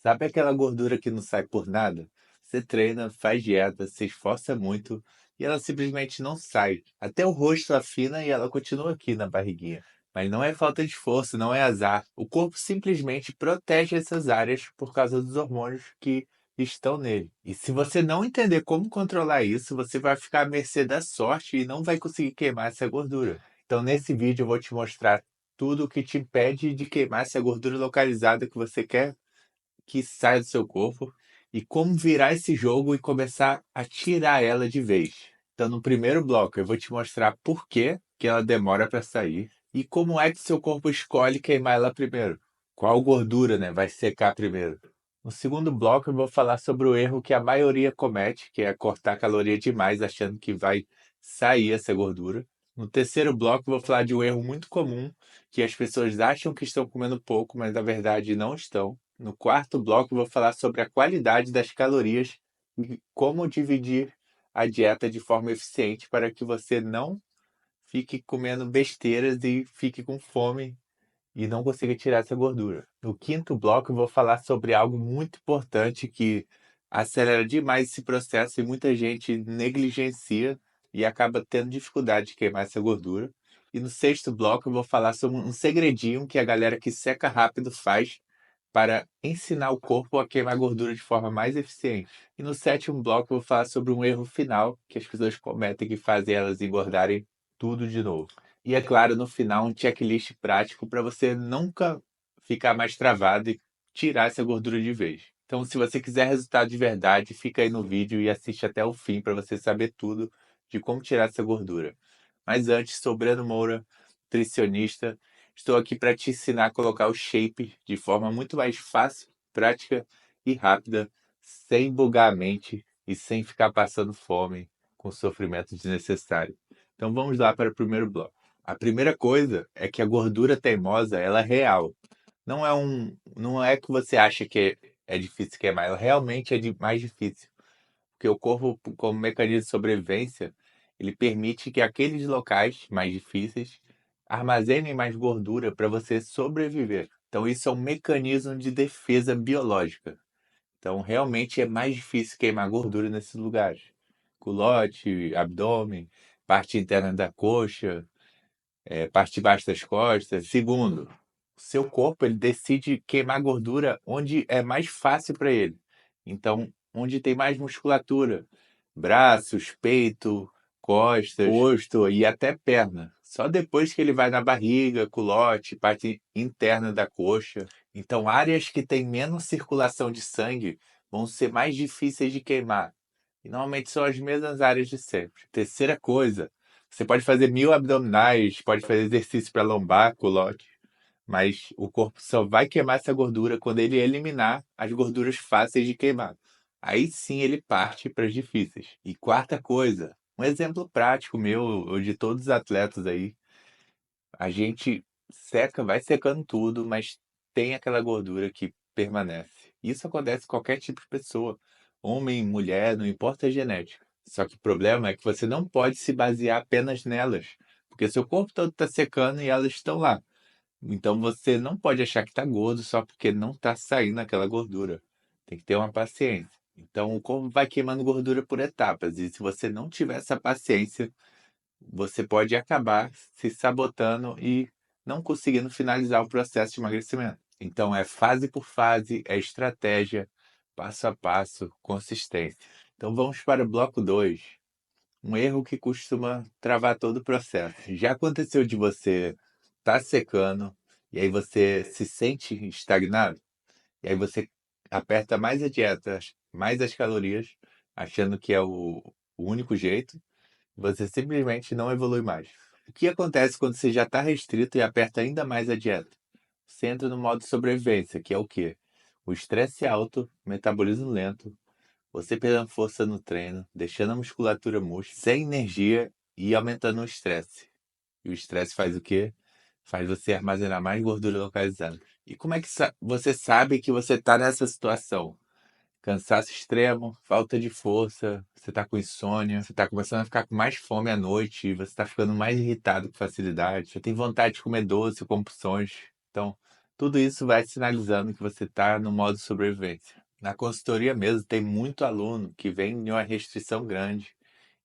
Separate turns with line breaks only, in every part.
Sabe aquela gordura que não sai por nada? Você treina, faz dieta, se esforça muito e ela simplesmente não sai. Até o rosto afina e ela continua aqui na barriguinha. Mas não é falta de esforço, não é azar. O corpo simplesmente protege essas áreas por causa dos hormônios que estão nele. E se você não entender como controlar isso, você vai ficar à mercê da sorte e não vai conseguir queimar essa gordura. Então, nesse vídeo, eu vou te mostrar tudo o que te impede de queimar essa gordura localizada que você quer que sai do seu corpo e como virar esse jogo e começar a tirar ela de vez. Então, no primeiro bloco, eu vou te mostrar por que ela demora para sair e como é que seu corpo escolhe queimar ela primeiro. Qual gordura, né, vai secar primeiro. No segundo bloco, eu vou falar sobre o erro que a maioria comete, que é cortar caloria demais achando que vai sair essa gordura. No terceiro bloco, eu vou falar de um erro muito comum, que as pessoas acham que estão comendo pouco, mas na verdade não estão. No quarto bloco, eu vou falar sobre a qualidade das calorias e como dividir a dieta de forma eficiente para que você não fique comendo besteiras e fique com fome e não consiga tirar essa gordura. No quinto bloco, eu vou falar sobre algo muito importante que acelera demais esse processo e muita gente negligencia e acaba tendo dificuldade de queimar essa gordura. E no sexto bloco, eu vou falar sobre um segredinho que a galera que seca rápido faz para ensinar o corpo a queimar gordura de forma mais eficiente. E no sétimo bloco, eu vou falar sobre um erro final que as pessoas cometem que fazem elas engordarem tudo de novo. E é claro, no final, um checklist prático para você nunca ficar mais travado e tirar essa gordura de vez. Então, se você quiser resultado de verdade, fica aí no vídeo e assiste até o fim para você saber tudo de como tirar essa gordura. Mas antes, sou Breno Moura, nutricionista. Estou aqui para te ensinar a colocar o shape de forma muito mais fácil, prática e rápida, sem bugar a mente e sem ficar passando fome com sofrimento desnecessário. Então vamos lá para o primeiro bloco. A primeira coisa é que a gordura teimosa, ela é real. Não é que você acha que é difícil queimar, ela realmente é mais difícil, porque o corpo, como mecanismo de sobrevivência, ele permite que aqueles locais mais difíceis armazenem mais gordura para você sobreviver. Então isso é um mecanismo de defesa biológica. Então realmente é mais difícil queimar gordura nesses lugares. Culote, abdômen, parte interna da coxa, parte de baixo das costas. Segundo, o seu corpo ele decide queimar gordura onde é mais fácil para ele. Então, onde tem mais musculatura, braços, peito, costas, rosto e até perna. Só depois que ele vai na barriga, culote, parte interna da coxa. Então, áreas que têm menos circulação de sangue vão ser mais difíceis de queimar. E normalmente são as mesmas áreas de sempre. Terceira coisa, você pode fazer 1000 abdominais, pode fazer exercício para lombar, culote, mas o corpo só vai queimar essa gordura quando ele eliminar as gorduras fáceis de queimar. Aí sim ele parte para as difíceis. E quarta coisa, um exemplo prático meu, ou de todos os atletas aí, a gente seca, vai secando tudo, mas tem aquela gordura que permanece. Isso acontece com qualquer tipo de pessoa, homem, mulher, não importa a genética. Só que o problema é que você não pode se basear apenas nelas, porque seu corpo todo está secando e elas estão lá. Então você não pode achar que está gordo só porque não está saindo aquela gordura. Tem que ter uma paciência. Então o corpo vai queimando gordura por etapas, e se você não tiver essa paciência, você pode acabar se sabotando e não conseguindo finalizar o processo de emagrecimento. Então é fase por fase, é estratégia, passo a passo, consistência. Então vamos para o bloco 2. Um erro que costuma travar todo o processo. Já aconteceu de você estar secando e aí você se sente estagnado? E aí você aperta mais a dieta, mais as calorias, achando que é o único jeito, você simplesmente não evolui mais. O que acontece quando você já está restrito e aperta ainda mais a dieta? Você entra no modo sobrevivência, que é o quê? O estresse alto, metabolismo lento, você perdendo força no treino, deixando a musculatura murcha, sem energia e aumentando o estresse. E o estresse faz o quê? Faz você armazenar mais gordura localizada. E como é que você sabe que você está nessa situação? Cansaço extremo, falta de força, você está com insônia, você está começando a ficar com mais fome à noite, você está ficando mais irritado com facilidade, você tem vontade de comer doce, compulsões. Então, Tudo isso vai sinalizando que você está no modo sobrevivência. Na consultoria mesmo, tem muito aluno que vem em uma restrição grande,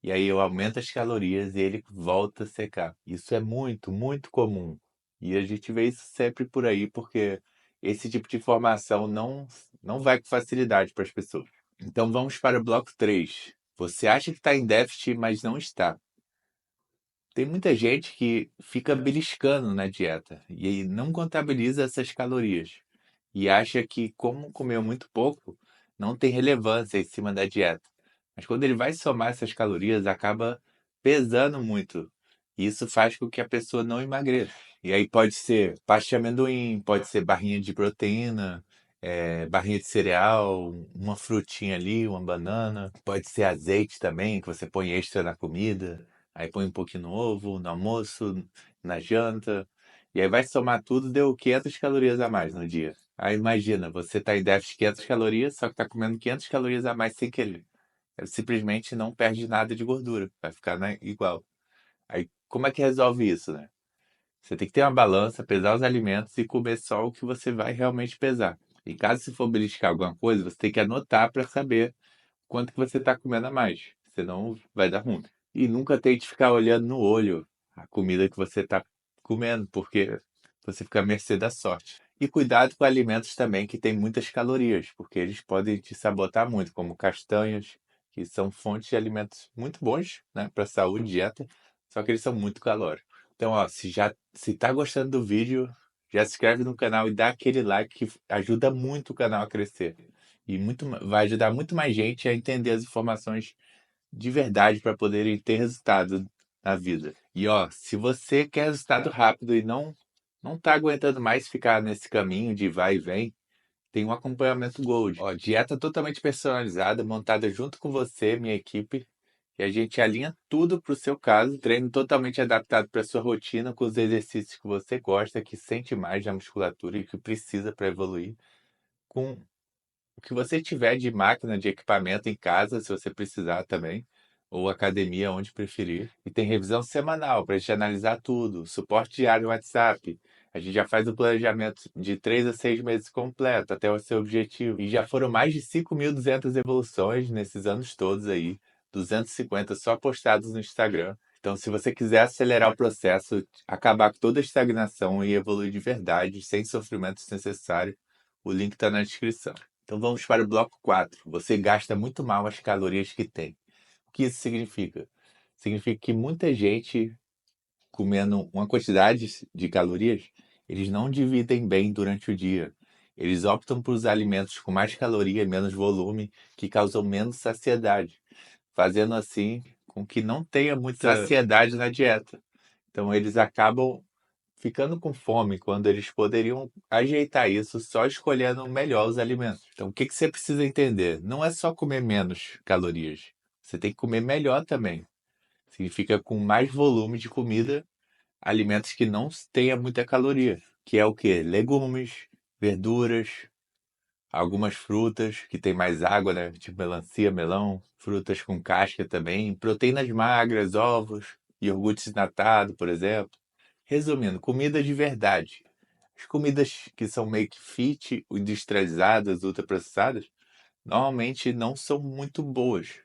e aí eu aumento as calorias e ele volta a secar. Isso é muito, muito comum. E a gente vê isso sempre por aí, porque esse tipo de informação não vai com facilidade para as pessoas. Então vamos para o bloco 3. Você acha que está em déficit, mas não está. Tem muita gente que fica beliscando na dieta e aí não contabiliza essas calorias e acha que, como comeu muito pouco, não tem relevância em cima da dieta. Mas quando ele vai somar essas calorias, acaba pesando muito. E isso faz com que a pessoa não emagreça. E aí pode ser pasta de amendoim, pode ser barrinha de proteína, barrinha de cereal, uma frutinha ali, uma banana. Pode ser azeite também, que você põe extra na comida. Aí põe um pouquinho no ovo, no almoço, na janta. E aí vai somar tudo, deu 500 calorias a mais no dia. Aí imagina, você tá em déficit de 500 calorias, só que tá comendo 500 calorias a mais sem querer. Aí simplesmente não perde nada de gordura, vai ficar, né, igual. Aí como é que resolve isso, né? Você tem que ter uma balança, pesar os alimentos e comer só o que você vai realmente pesar. E caso você for beliscar alguma coisa, você tem que anotar para saber quanto que você está comendo a mais, senão vai dar ruim. E nunca tente ficar olhando no olho a comida que você está comendo, porque você fica à mercê da sorte. E cuidado com alimentos também que têm muitas calorias, porque eles podem te sabotar muito, como castanhas, que são fontes de alimentos muito bons, né, para saúde, dieta, só que eles são muito calóricos. Então, ó, se tá gostando do vídeo, já se inscreve no canal e dá aquele like que ajuda muito o canal a crescer. E vai ajudar muito mais gente a entender as informações de verdade para poderem ter resultado na vida. E ó, se você quer resultado rápido e não tá aguentando mais ficar nesse caminho de vai e vem, tem um acompanhamento Gold. Ó, dieta totalmente personalizada, montada junto com você, minha equipe, e a gente alinha tudo para o seu caso, treino totalmente adaptado para sua rotina, com os exercícios que você gosta, que sente mais na musculatura e que precisa para evoluir, com o que você tiver de máquina, de equipamento em casa, se você precisar também, ou academia, onde preferir. E tem revisão semanal para a gente analisar tudo, suporte diário no WhatsApp. A gente já faz o planejamento de 3 a 6 meses completo, até o seu objetivo. E já foram mais de 5.200 evoluções nesses anos todos aí, 250 só postados no Instagram. Então, se você quiser acelerar o processo, acabar com toda a estagnação e evoluir de verdade, sem sofrimento desnecessário, o link está na descrição. Então vamos para o bloco 4. Você gasta muito mal as calorias que tem. O que isso significa? Significa que muita gente comendo uma quantidade de calorias, eles não dividem bem durante o dia. Eles optam por usar alimentos com mais caloria e menos volume, que causam menos saciedade, fazendo assim com que não tenha muita saciedade na dieta. Então eles acabam ficando com fome quando eles poderiam ajeitar isso só escolhendo melhor os alimentos. Então, o que que você precisa entender? Não é só comer menos calorias. Você tem que comer melhor também. Significa com mais volume de comida, alimentos que não tenha muita caloria, que é o quê? Legumes, verduras, algumas frutas que tem mais água, né? Tipo melancia, melão, frutas com casca também, proteínas magras, ovos, iogurte desnatado, por exemplo. Resumindo, comida de verdade. As comidas que são meio que fit, industrializadas, ultraprocessadas, normalmente não são muito boas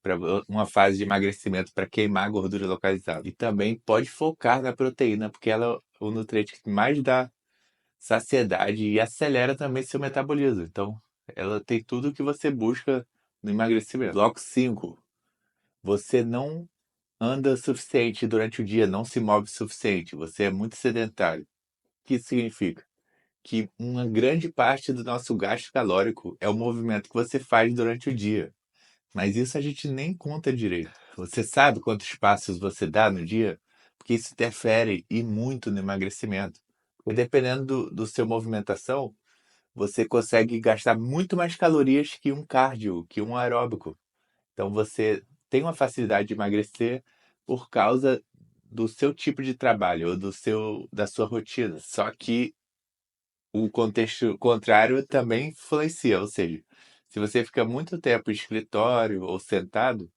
para uma fase de emagrecimento, para queimar a gordura localizada. E também pode focar na proteína, porque ela é o nutriente que mais dá saciedade e acelera também seu metabolismo. Então, ela tem tudo o que você busca no emagrecimento. Bloco 5. Você não anda o suficiente durante o dia, não se move o suficiente, você é muito sedentário. O que isso significa? Que uma grande parte do nosso gasto calórico é o movimento que você faz durante o dia. Mas isso a gente nem conta direito. Você sabe quantos passos você dá no dia? Porque isso interfere e muito no emagrecimento. Porque dependendo do seu movimentação, você consegue gastar muito mais calorias que um cardio, que um aeróbico. Então você tem uma facilidade de emagrecer por causa do seu tipo de trabalho ou da sua rotina. Só que o contexto contrário também influencia, ou seja, se você fica muito tempo em escritório ou sentado,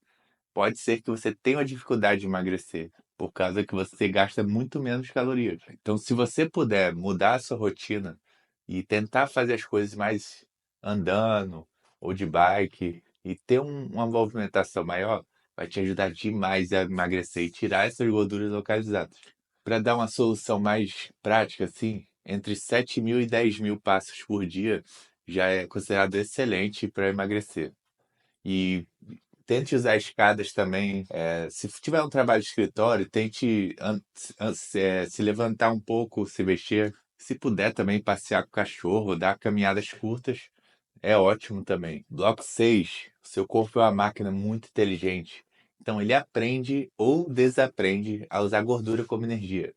pode ser que você tenha uma dificuldade de emagrecer, por causa que você gasta muito menos calorias. Então, se você puder mudar a sua rotina, e tentar fazer as coisas mais andando ou de bike e ter uma movimentação maior vai te ajudar demais a emagrecer e tirar essas gorduras localizadas. Para dar uma solução mais prática, assim, entre 7.000 e 10.000 passos por dia já é considerado excelente para emagrecer. E tente usar escadas também. Se tiver um trabalho de escritório, tente se levantar um pouco, se mexer. Se puder também passear com o cachorro, dar caminhadas curtas, é ótimo também. Bloco 6. Seu corpo é uma máquina muito inteligente. Então ele aprende ou desaprende a usar gordura como energia.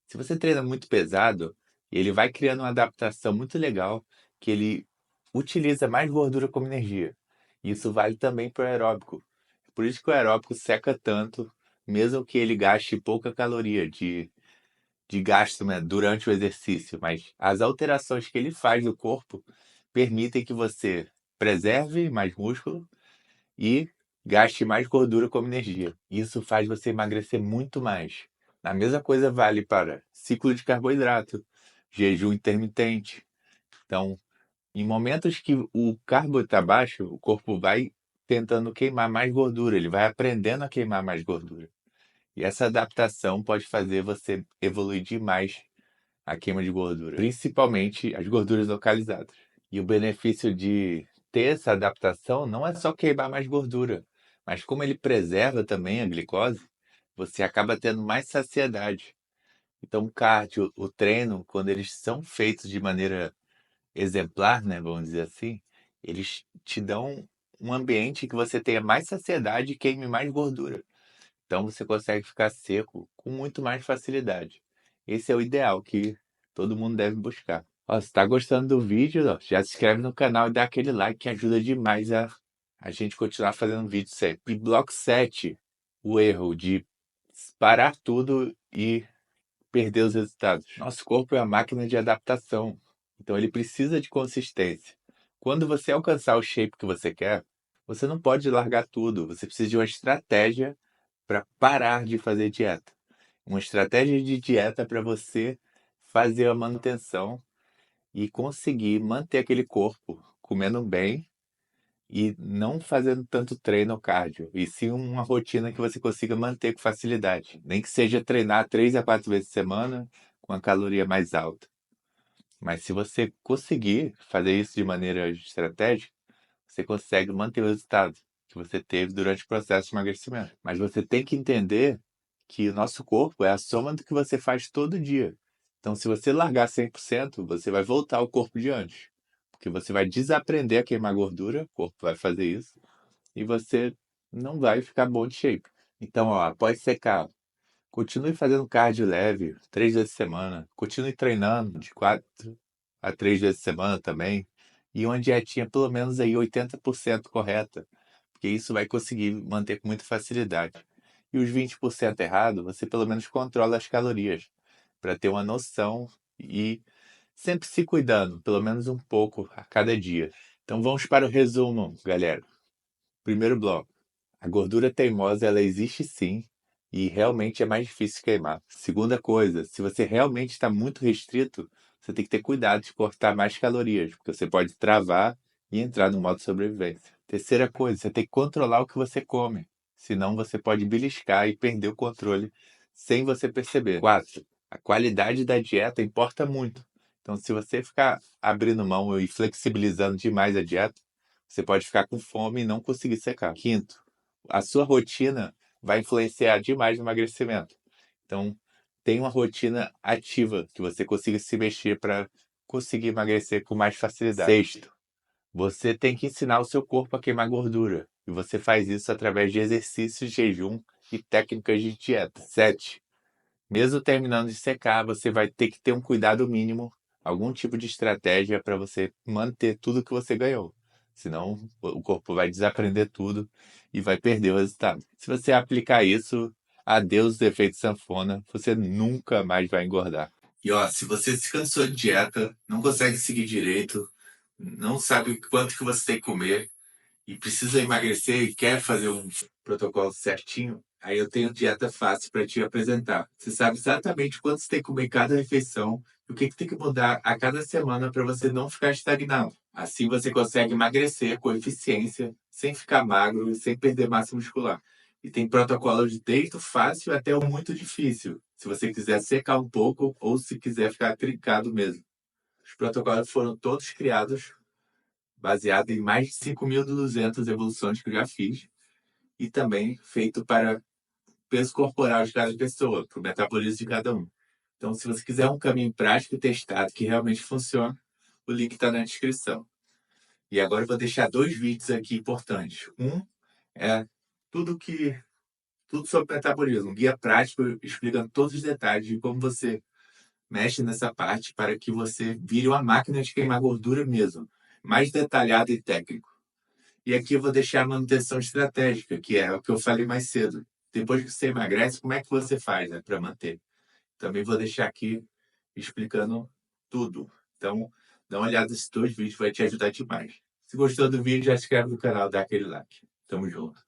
Se você treina muito pesado, ele vai criando uma adaptação muito legal que ele utiliza mais gordura como energia. Isso vale também para o aeróbico. Por isso que o aeróbico seca tanto, mesmo que ele gaste pouca caloria de gasto, né, durante o exercício. Mas as alterações que ele faz no corpo permitem que você preserve mais músculo e gaste mais gordura como energia. Isso faz você emagrecer muito mais. A mesma coisa vale para ciclo de carboidrato, jejum intermitente. Então, em momentos que o carbo está baixo, o corpo vai tentando queimar mais gordura, ele vai aprendendo a queimar mais gordura. E essa adaptação pode fazer você evoluir demais a queima de gordura, principalmente as gorduras localizadas. E o benefício de ter essa adaptação não é só queimar mais gordura, mas como ele preserva também a glicose, você acaba tendo mais saciedade. Então, o cardio, o treino, quando eles são feitos de maneira exemplar, né, vamos dizer assim, eles te dão um ambiente que você tenha mais saciedade e queime mais gordura. Então você consegue ficar seco com muito mais facilidade. Esse é o ideal que todo mundo deve buscar. Ó, se está gostando do vídeo, ó, já se inscreve no canal e dá aquele like que ajuda demais a gente continuar fazendo vídeo sempre. E bloco 7, o erro de parar tudo e perder os resultados. Nosso corpo é uma máquina de adaptação, então ele precisa de consistência. Quando você alcançar o shape que você quer, você não pode largar tudo, você precisa de uma estratégia para parar de fazer dieta. Uma estratégia de dieta para você fazer a manutenção e conseguir manter aquele corpo comendo bem e não fazendo tanto treino ou cardio, e sim uma rotina que você consiga manter com facilidade. Nem que seja treinar 3 a 4 vezes por semana com a caloria mais alta. Mas se você conseguir fazer isso de maneira estratégica, você consegue manter o resultado que você teve durante o processo de emagrecimento. Mas você tem que entender que o nosso corpo é a soma do que você faz todo dia. Então, se você largar 100%, você vai voltar ao corpo de antes. Porque você vai desaprender a queimar gordura, o corpo vai fazer isso, e você não vai ficar bom de shape. Então, ó, após secar, continue fazendo cardio leve, 3 vezes por semana. Continue treinando de 4 a 3 vezes por semana também. E uma dietinha pelo menos aí 80% correta, porque isso vai conseguir manter com muita facilidade. E os 20% errado, você pelo menos controla as calorias, para ter uma noção e sempre se cuidando, pelo menos um pouco a cada dia. Então vamos para o resumo, galera. Primeiro bloco. A gordura teimosa, ela existe sim, e realmente é mais difícil queimar. Segunda coisa, se você realmente está muito restrito, você tem que ter cuidado de cortar mais calorias, porque você pode travar e entrar no modo sobrevivência. Terceira coisa, você tem que controlar o que você come, senão você pode beliscar e perder o controle sem você perceber. Quatro, a qualidade da dieta importa muito. Então, se você ficar abrindo mão e flexibilizando demais a dieta, você pode ficar com fome e não conseguir secar. Quinto, a sua rotina vai influenciar demais no emagrecimento. Então, tenha uma rotina ativa, que você consiga se mexer para conseguir emagrecer com mais facilidade. Sexto, você tem que ensinar o seu corpo a queimar gordura. E você faz isso através de exercícios, jejum e técnicas de dieta. Sete, mesmo terminando de secar, você vai ter que ter um cuidado mínimo, algum tipo de estratégia para você manter tudo que você ganhou. Senão, o corpo vai desaprender tudo e vai perder o resultado. Se você aplicar isso, adeus os efeitos sanfona, você nunca mais vai engordar. E ó, se você se cansou de dieta, não consegue seguir direito, não sabe quanto que você tem que comer, e precisa emagrecer e quer fazer um protocolo certinho, aí eu tenho dieta fácil para te apresentar. Você sabe exatamente quanto você tem que comer em cada refeição o que tem que mudar a cada semana para você não ficar estagnado. Assim você consegue emagrecer com eficiência, sem ficar magro e sem perder massa muscular. E tem protocolos desde o fácil até o muito difícil, se você quiser secar um pouco ou se quiser ficar trincado mesmo. Os protocolos foram todos criados baseados em mais de 5.200 evoluções que eu já fiz e também feito para peso corporal de cada pessoa, para o metabolismo de cada um. Então, se você quiser um caminho prático e testado que realmente funciona, o link está na descrição. E agora eu vou deixar 2 vídeos aqui importantes. Um é tudo que tudo sobre metabolismo, um guia prático explicando todos os detalhes de como você mexe nessa parte para que você vire uma máquina de queimar gordura mesmo, mais detalhado e técnico. E aqui eu vou deixar a manutenção estratégica, que é o que eu falei mais cedo. Depois que você emagrece, como é que você faz, né, para manter? Também vou deixar aqui explicando tudo. Então, dá uma olhada nesses 2 vídeos, vai te ajudar demais. Se gostou do vídeo, já se inscreve no canal, dá aquele like. Tamo junto.